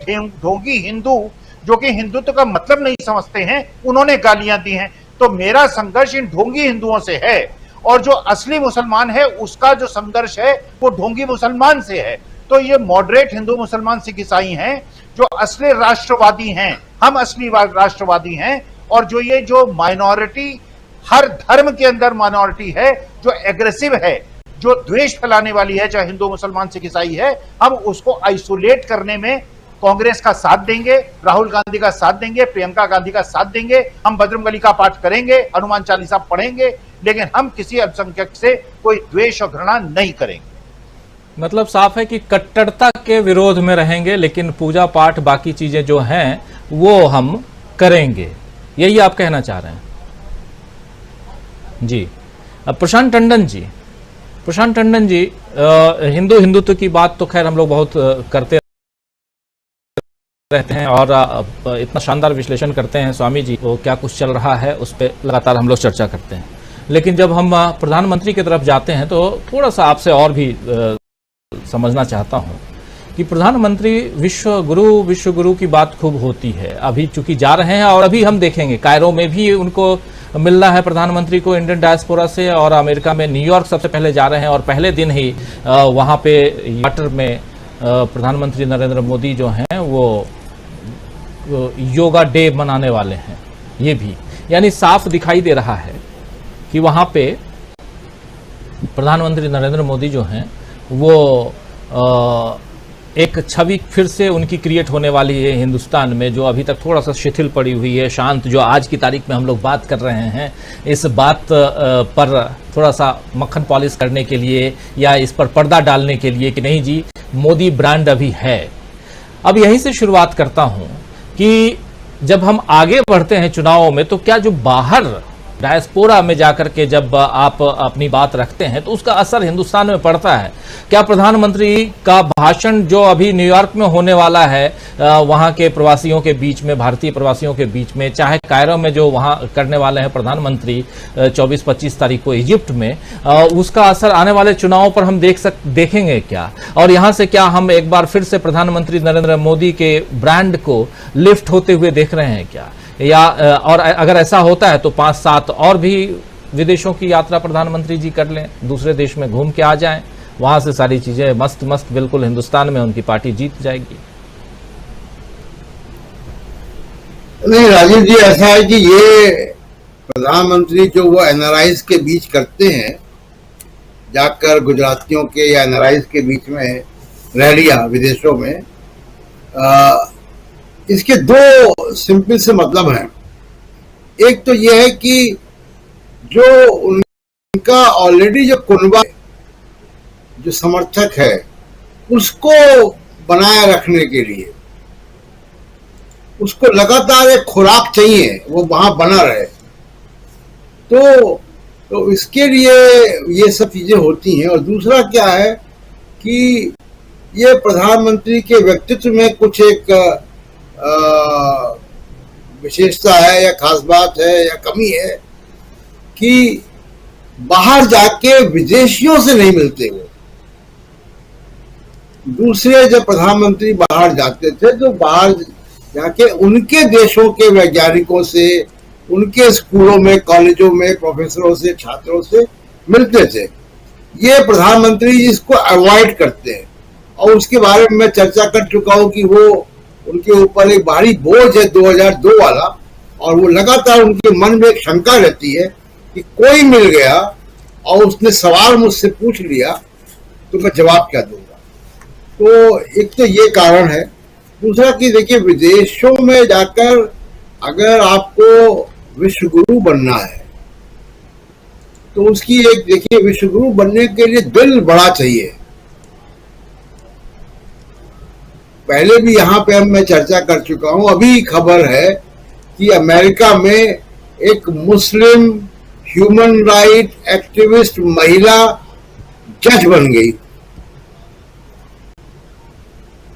ढोंगी हिंदू जो कि हिंदुत्व का मतलब नहीं समझते हैं, उन्होंने गालियां दी हैं। तो मेरा संघर्ष इन ढोंगी हिंदुओं से है, और जो असली मुसलमान है उसका जो संघर्ष है वो ढोंगी मुसलमान से है। तो ये मॉडरेट हिंदू मुसलमान सिख ईसाई हैं जो असली राष्ट्रवादी हैं, हम असली राष्ट्रवादी हैं। और जो माइनॉरिटी, हर धर्म के अंदर माइनॉरिटी है जो एग्रेसिव है, जो द्वेष फैलाने वाली है, चाहे हिंदू मुसलमान सिख ईसाई है, हम उसको आइसोलेट करने में कांग्रेस का साथ देंगे, राहुल गांधी का साथ देंगे, प्रियंका गांधी का साथ देंगे। हम बजरंगबली का पाठ करेंगे, हनुमान चालीसा पढ़ेंगे, लेकिन हम किसी अल्पसंख्यक से कोई द्वेष और घृणा नहीं करेंगे। मतलब साफ है कि कट्टरता के विरोध में रहेंगे, लेकिन पूजा पाठ बाकी चीजें जो हैं वो हम करेंगे, यही आप कहना चाह रहे हैं? जी। अब प्रशांत टंडन जी, हिंदुत्व की बात तो खैर हम लोग बहुत करते रहते हैं और इतना शानदार विश्लेषण करते हैं स्वामी जी, वो क्या कुछ चल रहा है उस पर लगातार हम लोग चर्चा करते हैं। लेकिन जब हम प्रधानमंत्री की तरफ जाते हैं तो थोड़ा सा आपसे और भी समझना चाहता हूं कि प्रधानमंत्री विश्व गुरु की बात खूब होती है। अभी चूंकि जा रहे हैं और अभी हम देखेंगे कायरो में भी उनको मिलना है प्रधानमंत्री को इंडियन डायस्पोरा से, और अमेरिका में न्यूयॉर्क सबसे पहले जा रहे हैं और पहले दिन ही वहां पे वाटर में प्रधानमंत्री नरेंद्र मोदी जो हैं वो योगा डे मनाने वाले हैं। ये भी यानी साफ दिखाई दे रहा है कि वहां पे प्रधानमंत्री नरेंद्र मोदी जो हैं वो एक छवि फिर से उनकी क्रिएट होने वाली है हिंदुस्तान में, जो अभी तक थोड़ा सा शिथिल पड़ी हुई है, शांत। जो आज की तारीख में हम लोग बात कर रहे हैं, इस बात पर थोड़ा सा मक्खन पॉलिश करने के लिए या इस पर पर्दा डालने के लिए कि नहीं जी मोदी ब्रांड अभी है। अब यहीं से शुरुआत करता हूं कि जब हम आगे बढ़ते हैं चुनावों में, तो क्या जो बाहर डायस्पोरा में जाकर के जब आप अपनी बात रखते हैं तो उसका असर हिंदुस्तान में पड़ता है? क्या प्रधानमंत्री का भाषण जो अभी न्यूयॉर्क में होने वाला है वहां के प्रवासियों के बीच में, भारतीय प्रवासियों के बीच में, चाहे कायरो में जो वहां करने वाले हैं प्रधानमंत्री 24-25 तारीख को इजिप्ट में, उसका असर आने वाले चुनावों पर हम देखेंगे क्या? और यहां से क्या हम एक बार फिर से प्रधानमंत्री नरेंद्र मोदी के ब्रांड को लिफ्ट होते हुए देख रहे हैं क्या? या और अगर ऐसा होता है तो 5-7 और भी विदेशों की यात्रा प्रधानमंत्री जी कर लें, दूसरे देश में घूम के आ जाएं, वहां से सारी चीजें मस्त मस्त बिल्कुल हिंदुस्तान में उनकी पार्टी जीत जाएगी। नहीं राजीव जी, ऐसा है कि ये प्रधानमंत्री जो वो एनआरआईज के बीच करते हैं, जाकर गुजरातियों के या एनआरआईज के बीच में रैलियां विदेशों में, इसके दो सिंपल से मतलब हैं। एक तो यह है कि जो उनका ऑलरेडी जो कुनबा जो समर्थक है उसको बनाए रखने के लिए उसको लगातार एक खुराक चाहिए, वो वहां बना रहे। तो इसके लिए ये सब चीजें होती हैं। और दूसरा क्या है कि ये प्रधानमंत्री के व्यक्तित्व में कुछ एक विशेषता है या खास बात है या कमी है कि बाहर जाके विदेशियों से नहीं मिलते। वो दूसरे जब प्रधानमंत्री बाहर जाते थे तो बाहर जाके उनके देशों के वैज्ञानिकों से, उनके स्कूलों में, कॉलेजों में प्रोफेसरों से, छात्रों से मिलते थे। ये प्रधानमंत्री इसको अवॉइड करते हैं और उसके बारे में मैं चर्चा कर चुका हूं कि वो उनके ऊपर एक भारी बोझ है 2002 वाला, और वो लगातार उनके मन में एक शंका रहती है कि कोई मिल गया और उसने सवाल मुझसे पूछ लिया तो मैं जवाब क्या दूंगा। तो एक तो ये कारण है। दूसरा कि देखिए, विदेशों में जाकर अगर आपको विश्व गुरु बनना है तो उसकी एक, देखिए, विश्व गुरु बनने के लिए दिल बड़ा चाहिए। पहले भी यहाँ पे मैं चर्चा कर चुका हूं। अभी खबर है कि अमेरिका में एक मुस्लिम ह्यूमन राइट एक्टिविस्ट महिला जज बन गई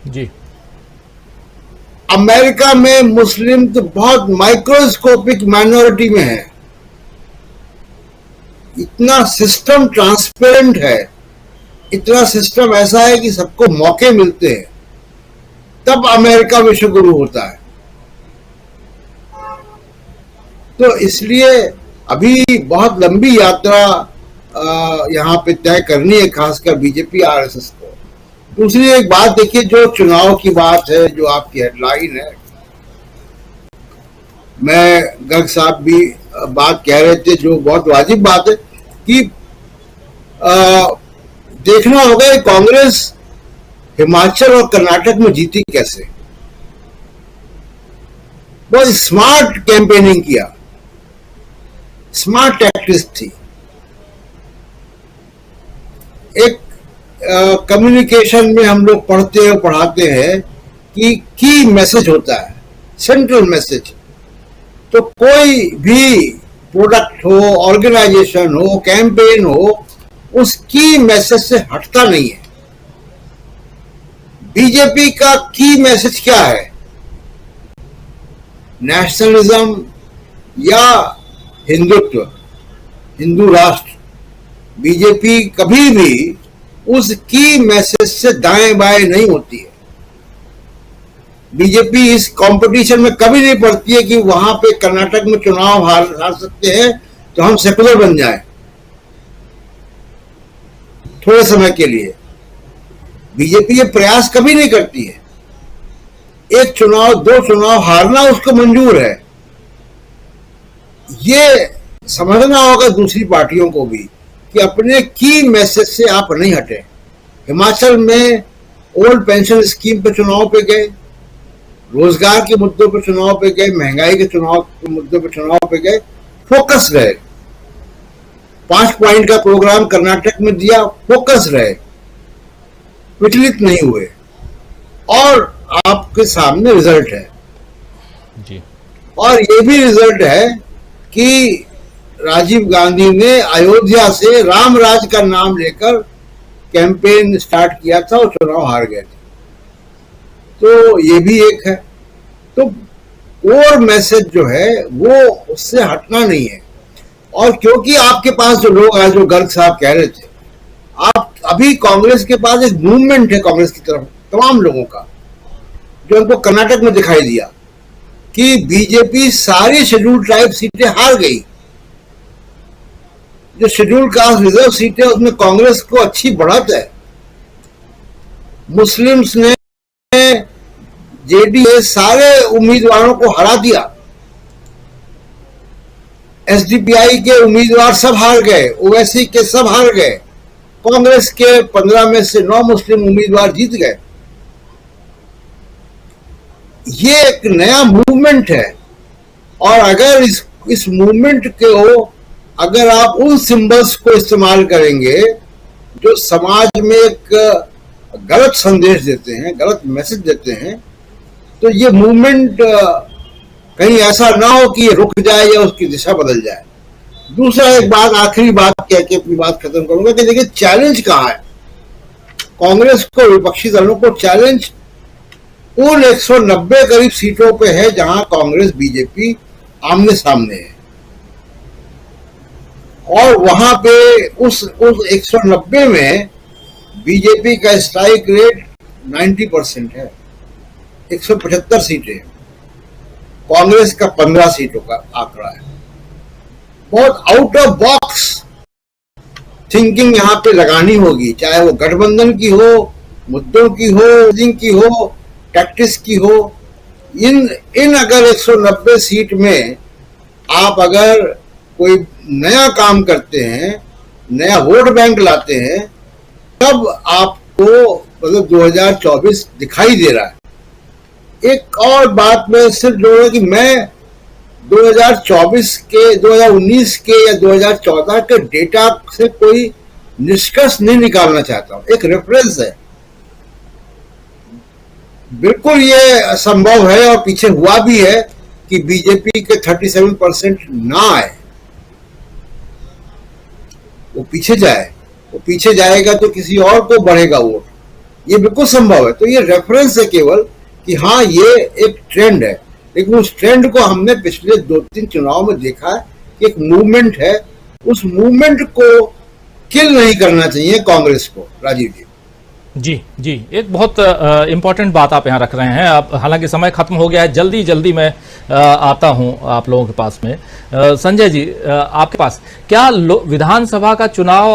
जी। अमेरिका में मुस्लिम तो बहुत माइक्रोस्कोपिक माइनॉरिटी में है। इतना सिस्टम ट्रांसपेरेंट है, इतना सिस्टम ऐसा है कि सबको मौके मिलते हैं। तब अमेरिका विश्वगुरु होता है। तो इसलिए अभी बहुत लंबी यात्रा यहाँ पे तय करनी है, खासकर बीजेपी आरएसएस को। दूसरी एक बात देखिए, जो चुनाव की बात है, जो आपकी हेडलाइन है, मैं गर्ग साहब भी बात कह रहे थे, जो बहुत वाजिब बात है कि देखना होगा कि कांग्रेस हिमाचल और कर्नाटक में जीती कैसे। बहुत स्मार्ट कैंपेनिंग किया, स्मार्ट टैक्टिक्स थी। एक कम्युनिकेशन में हम लोग पढ़ते हैं, पढ़ाते हैं कि की मैसेज होता है, सेंट्रल मैसेज। तो कोई भी प्रोडक्ट हो, ऑर्गेनाइजेशन हो, कैंपेन हो, उस की मैसेज से हटता नहीं है। बीजेपी का की मैसेज क्या है? नेशनलिज्म या हिंदुत्व, हिंदू राष्ट्र। बीजेपी कभी भी उस की मैसेज से दाएं बाएं नहीं होती है। बीजेपी इस कंपटीशन में कभी नहीं पड़ती है कि वहां पे कर्नाटक में चुनाव हार सकते हैं तो हम सेकुलर बन जाएं थोड़े समय के लिए। बीजेपी ये प्रयास कभी नहीं करती है। एक चुनाव, दो चुनाव हारना उसको मंजूर है। ये समझना होगा दूसरी पार्टियों को भी कि अपने की मैसेज से आप नहीं हटे। हिमाचल में ओल्ड पेंशन स्कीम पे चुनाव पे गए, रोजगार के मुद्दों पे चुनाव पे गए, महंगाई के चुनाव के मुद्दों पे चुनाव पे गए, फोकस रहे। 5 पॉइंट का प्रोग्राम कर्नाटक में दिया, फोकस रहे, विचलित नहीं हुए, और आपके सामने रिजल्ट है जी। और ये भी रिजल्ट है कि राजीव गांधी ने अयोध्या से राम राज का नाम लेकर कैंपेन स्टार्ट किया था और चुनाव हार गए थे। तो ये भी एक है। तो कोर मैसेज जो है वो उससे हटना नहीं है। और क्योंकि आपके पास जो लोग आए, जो गर्ग साहब कह रहे थे, आप अभी कांग्रेस के पास एक मूवमेंट है कांग्रेस की तरफ तमाम लोगों का, जो उनको कर्नाटक में दिखाई दिया कि बीजेपी सारी शेड्यूल ट्राइब सीटें हार गई। जो शेड्यूल कास्ट रिजर्व सीटें उसमें कांग्रेस को अच्छी बढ़त है। मुस्लिम्स ने जेडीए सारे उम्मीदवारों को हरा दिया। एसडीपीआई के उम्मीदवार सब हार गए, ओवैसी के सब हार गए। कांग्रेस के 15 में से 9 मुस्लिम उम्मीदवार जीत गए। ये एक नया मूवमेंट है। और अगर इस मूवमेंट को अगर आप उन सिंबल्स को इस्तेमाल करेंगे जो समाज में एक गलत संदेश देते हैं, गलत मैसेज देते हैं, तो ये मूवमेंट कहीं ऐसा ना हो कि ये रुक जाए या उसकी दिशा बदल जाए। दूसरा एक बात, आखिरी बात कह के अपनी बात खत्म करूंगा कि देखिए चैलेंज कहाँ है। कांग्रेस को, विपक्षी दलों को चैलेंज उन 190 करीब सीटों पे है जहां कांग्रेस बीजेपी आमने सामने है। और वहां पे उस 190 में बीजेपी का स्ट्राइक रेट 90% है, 175 सीटें। कांग्रेस का 15 सीटों का आंकड़ा है। बहुत आउट ऑफ बॉक्स थिंकिंग यहां पे लगानी होगी, चाहे वो गठबंधन की हो, मुद्दों की हो, टैक्टिक्स की हो। इन अगर 190 सीट में आप अगर कोई नया काम करते हैं, नया वोट बैंक लाते हैं, तब आपको मतलब 2024 दिखाई दे रहा है। एक और बात मैं सिर्फ जोड़ कि मैं 2024 के, 2019 के या 2014 के डेटा से कोई निष्कर्ष नहीं निकालना चाहता हूं। एक रेफरेंस है। बिल्कुल ये संभव है और पीछे हुआ भी है कि बीजेपी के 37% ना आए, वो पीछे जाए। वो पीछे जाएगा तो किसी और को बढ़ेगा वोट, ये बिल्कुल संभव है। तो ये रेफरेंस है केवल कि हाँ ये एक ट्रेंड है। लेकिन उस ट्रेंड को हमने पिछले 2-3 चुनाव में देखा है कि एक मूवमेंट है। उस मूवमेंट को किल नहीं करना चाहिए कांग्रेस को, राजीव जी। जी जी, एक बहुत इम्पोर्टेंट बात आप यहाँ रख रहे हैं। अब हालांकि समय खत्म हो गया है, जल्दी जल्दी मैं आता हूँ आप लोगों के पास में। संजय जी, आपके पास क्या विधानसभा का चुनाव